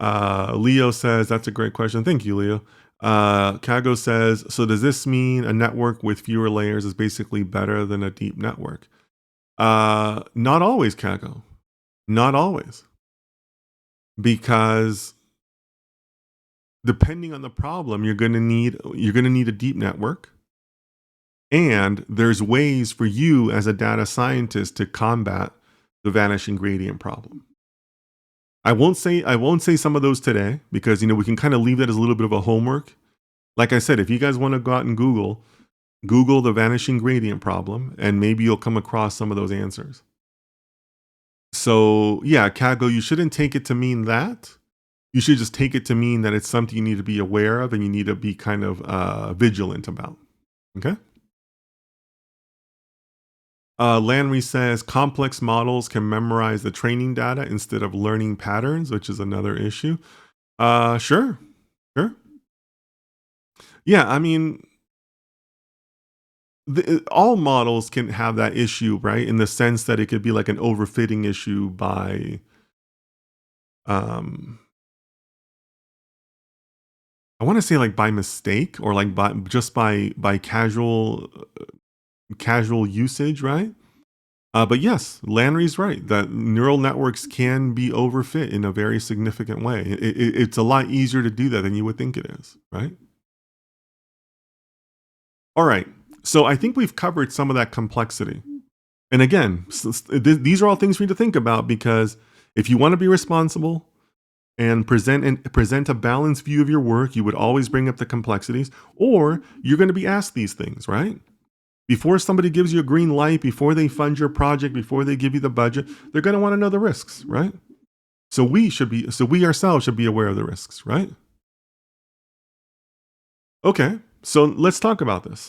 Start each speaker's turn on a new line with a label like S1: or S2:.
S1: Leo says, that's a great question. Thank you, Leo. Kago says, so does this mean a network with fewer layers is basically better than a deep network? Not always, Kago. Not always. Because depending on the problem, you're going to need a deep network. And there's ways for you as a data scientist to combat the vanishing gradient problem. I won't say some of those today because we can kind of leave that as a little bit of a homework. Like I said, if you guys want to go out and Google the vanishing gradient problem, and maybe you'll come across some of those answers. So yeah, Kago, you shouldn't take it to mean that. You should just take it to mean that it's something you need to be aware of and you need to be kind of vigilant about. Okay. Landry says complex models can memorize the training data instead of learning patterns, which is another issue. Sure. Yeah, I mean, all models can have that issue, right? In the sense that it could be like an overfitting issue by, I want to say like by mistake or like by casual usage, right? But yes, Landry's right that neural networks can be overfit in a very significant way. It's a lot easier to do that than you would think it is, right? All right. So I think we've covered some of that complexity. And again, these are all things for you to think about because if you want to be responsible and present a balanced view of your work, you would always bring up the complexities, or you're going to be asked these things, right? Before somebody gives you a green light, before they fund your project, before they give you the budget, they're going to want to know the risks, right? So we ourselves should be aware of the risks, right? Okay, so let's talk about this.